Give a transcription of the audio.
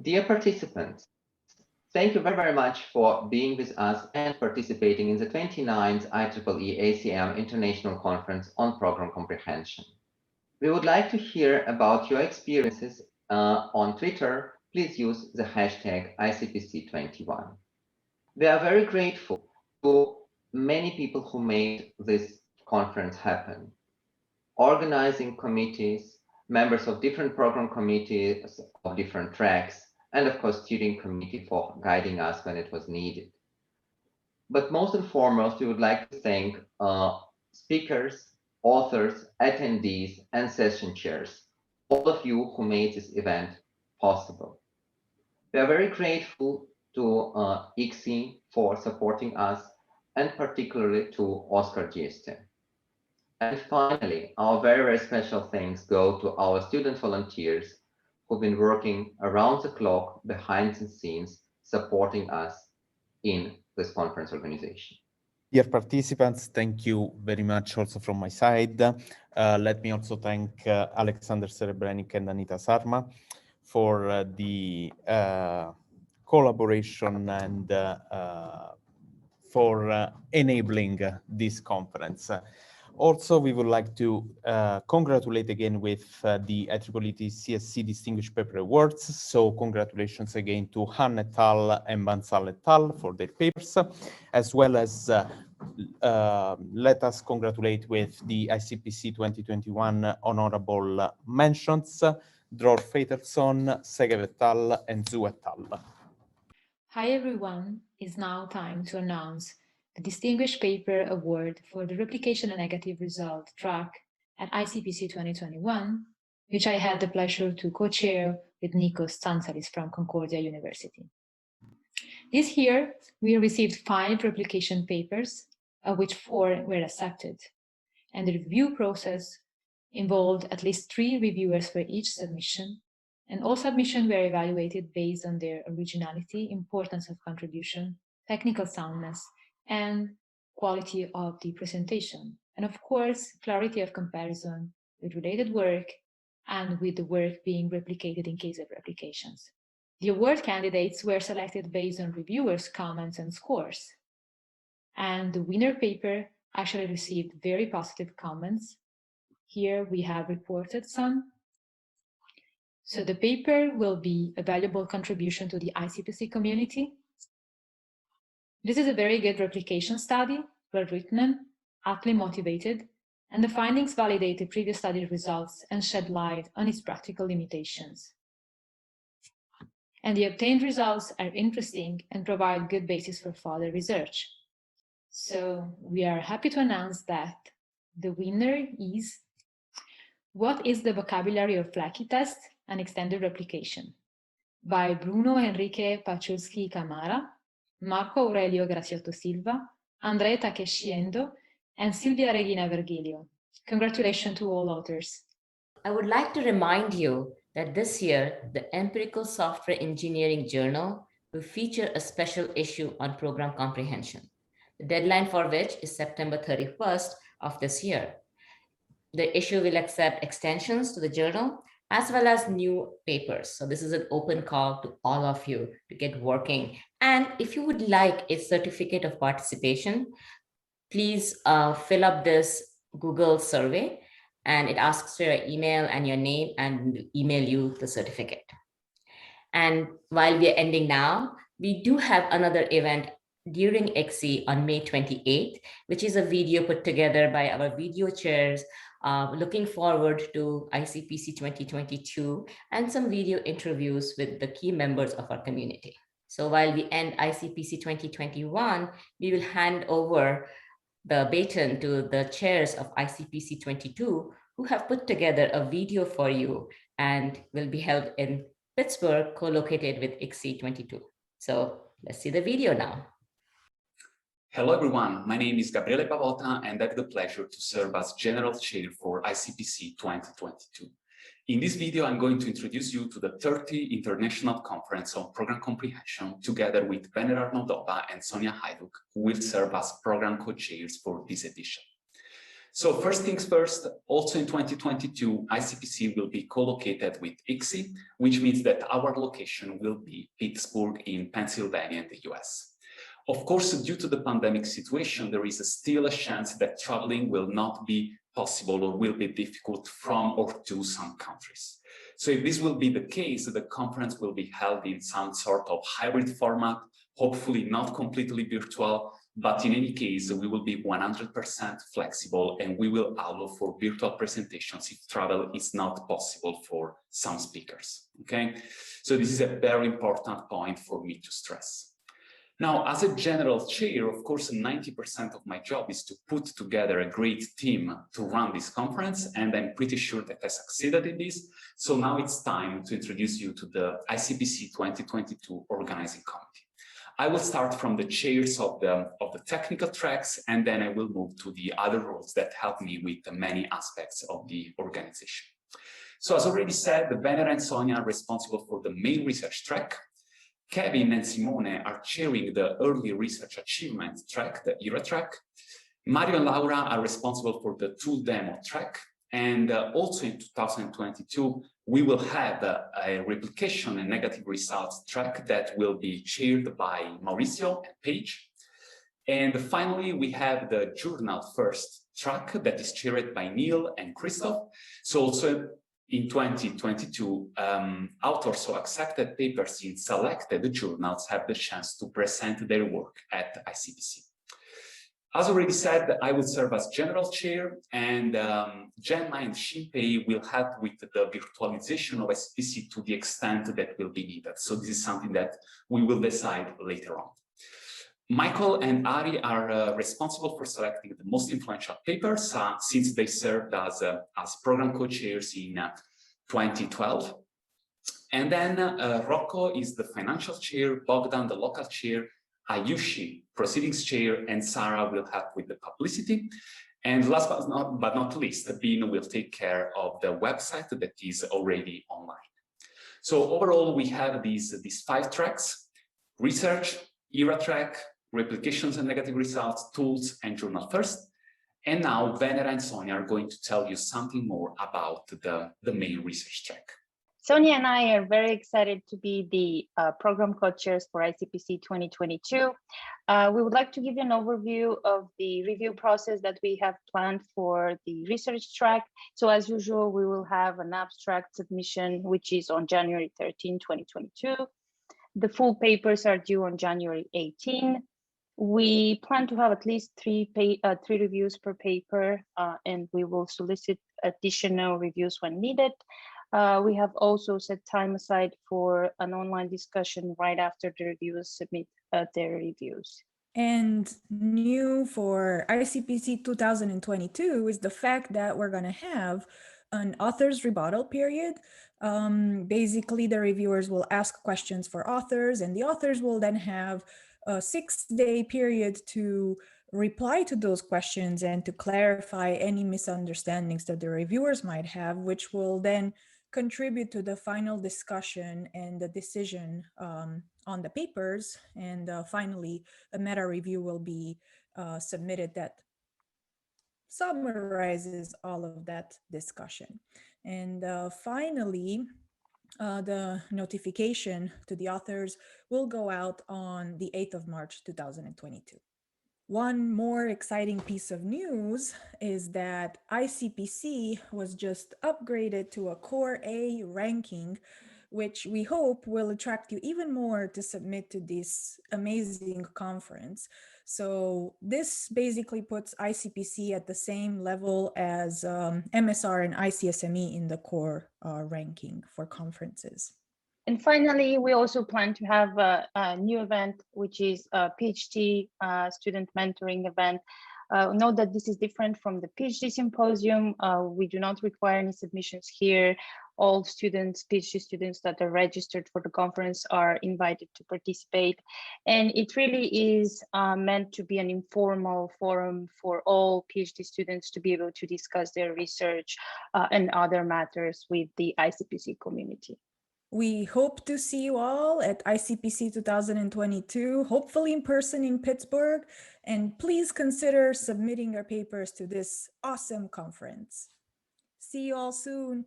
Dear participants, thank you very much for being with us and participating in the 29th IEEE ACM International Conference on Program Comprehension. We would like to hear about your experiences on Twitter. Please use the hashtag ICPC21. We are very grateful to many people who made this conference happen. Organizing committees, members of different program committees of different tracks, and of course, steering committee for guiding us when it was needed. But most and foremost, we would like to thank speakers, authors, attendees, and session chairs, all of you who made this event possible. We are very grateful to ICSI for supporting us, and particularly to Oscar Gieste. And finally, our very special thanks go to our student volunteers who've been working around the clock behind the scenes, supporting us in this conference organization. Dear participants, thank you very much also from my side. Let me also thank Alexander Serebrenik and Anita Sarma for the collaboration and for enabling this conference. Also, we would like to congratulate again with the IEEE CSC Distinguished Paper Awards. So congratulations again to Han et al. And Bansal et al. For their papers, as well as let us congratulate with the ICPC 2021 honorable mentions, Dror Feitelson, Segev et al. And Zhu et al. Hi everyone, it's now time to announce the Distinguished Paper Award for the Replication and Negative Result track at ICPC 2021, which I had the pleasure to co-chair with Nikos Tsantsalis from Concordia University. This year, we received 5 replication papers, of which 4 were accepted, and the review process involved at least 3 reviewers for each submission, and all submissions were evaluated based on their originality, importance of contribution, technical soundness, and quality of the presentation, and of course, clarity of comparison with related work and with the work being replicated in case of replications. The award candidates were selected based on reviewers' comments and scores, and the winner paper actually received very positive comments. Here we have reported some. So the paper will be a valuable contribution to the ICPC community. This is a very good replication study, well written, aptly motivated, and the findings validate the previous study results and shed light on its practical limitations. And the obtained results are interesting and provide good basis for further research. So we are happy to announce that the winner is What is the Vocabulary of Flaky Test? An Extended Replication by Bruno Enrique Pachulski Camara, Marco Aurelio Graciotto Silva, Andrea Takeshiendo, and Silvia Regina Virgilio. Congratulations to all authors. I would like to remind you that this year, the Empirical Software Engineering Journal will feature a special issue on program comprehension, the deadline for which is September 31st of this year. The issue will accept extensions to the journal as well as new papers. So this is an open call to all of you to get working. And if you would like a certificate of participation, please fill up this Google survey, and it asks for your email and your name, and we'll email you the certificate. And while we are ending now, we do have another event during ICSI on May 28th, which is a video put together by our video chairs, looking forward to ICPC 2022 and some video interviews with the key members of our community. So while we end ICPC 2021, we will hand over the baton to the chairs of ICPC 22, who have put together a video for you and will be held in Pittsburgh, co-located with ICSI 22. So let's see the video now. Hello everyone, my name is Gabriele Pavota and I have the pleasure to serve as General Chair for ICPC 2022. In this video, I'm going to introduce you to the 30th International Conference on Program Comprehension together with Venerar Moldova and Sonia Hajduk, who will serve as program co-chairs for this edition. So first things first, also in 2022, ICPC will be co-located with ICSI, which means that our location will be Pittsburgh in Pennsylvania in the US. Of course, due to the pandemic situation, there is still a chance that traveling will not be possible or will be difficult from or to some countries. So if this will be the case, the conference will be held in some sort of hybrid format, hopefully not completely virtual, but in any case, we will be 100% flexible and we will allow for virtual presentations if travel is not possible for some speakers, okay? So this is a very important point for me to stress. Now, as a general chair, of course, 90% of my job is to put together a great team to run this conference, and I'm pretty sure that I succeeded in this. So now it's time to introduce you to the ICPC 2022 Organizing Committee. I will start from the chairs of the technical tracks, and then I will move to the other roles that help me with the many aspects of the organization. So as already said, Venera and Sonia are responsible for the main research track. Kevin and Simone are chairing the early research achievement track, the ERA track. Mario and Laura are responsible for the tool demo track. And also in 2022, we will have a replication and negative results track that will be chaired by Mauricio and Paige. And finally, we have the journal first track that is chaired by Neil and Christoph. So also in 2022, authors of accepted papers in selected journals have the chance to present their work at ICPC. As already said, I will serve as general chair, and Gemma and Shinpei will help with the virtualization of ICPC to the extent that will be needed. So this is something that we will decide later on. Michael and Ari are responsible for selecting the most influential papers since they served as program co-chairs in 2012. And then Rocco is the financial chair, Bogdan the local chair, Ayushi proceedings chair, and Sarah will help with the publicity. And last but not least, Bean will take care of the website that is already online. So overall, we have these 5 tracks: research, ERA track, replications and negative results, tools, and journal first. And now Venera and Sonia are going to tell you something more about the main research track. Sonia and I are very excited to be the program co-chairs for ICPC 2022. We would like to give you an overview of the review process that we have planned for the research track. So as usual, we will have an abstract submission, which is on January 13, 2022. The full papers are due on January 18. We plan to have at least three reviews per paper, and we will solicit additional reviews when needed. We have also set time aside for an online discussion right after the reviewers submit their reviews. And new for ICPC 2022 is the fact that we're going to have an author's rebuttal period. Basically, the reviewers will ask questions for authors, and the authors will then have a 6-day period to reply to those questions and to clarify any misunderstandings that the reviewers might have, which will then contribute to the final discussion and the decision on the papers. And finally, a meta review will be submitted that summarizes all of that discussion. And finally, the notification to the authors will go out on the 8th of March, 2022. One more exciting piece of news is that ICPC was just upgraded to a Core A ranking, which we hope will attract you even more to submit to this amazing conference. So this basically puts ICPC at the same level as MSR and ICSME in the Core ranking for conferences. And finally, we also plan to have a new event, which is a PhD student mentoring event. Note that this is different from the PhD symposium. We do not require any submissions here. All students, PhD students that are registered for the conference are invited to participate. And it really is meant to be an informal forum for all PhD students to be able to discuss their research and other matters with the ICPC community. We hope to see you all at ICPC 2022, hopefully in person in Pittsburgh, and please consider submitting your papers to this awesome conference. See you all soon.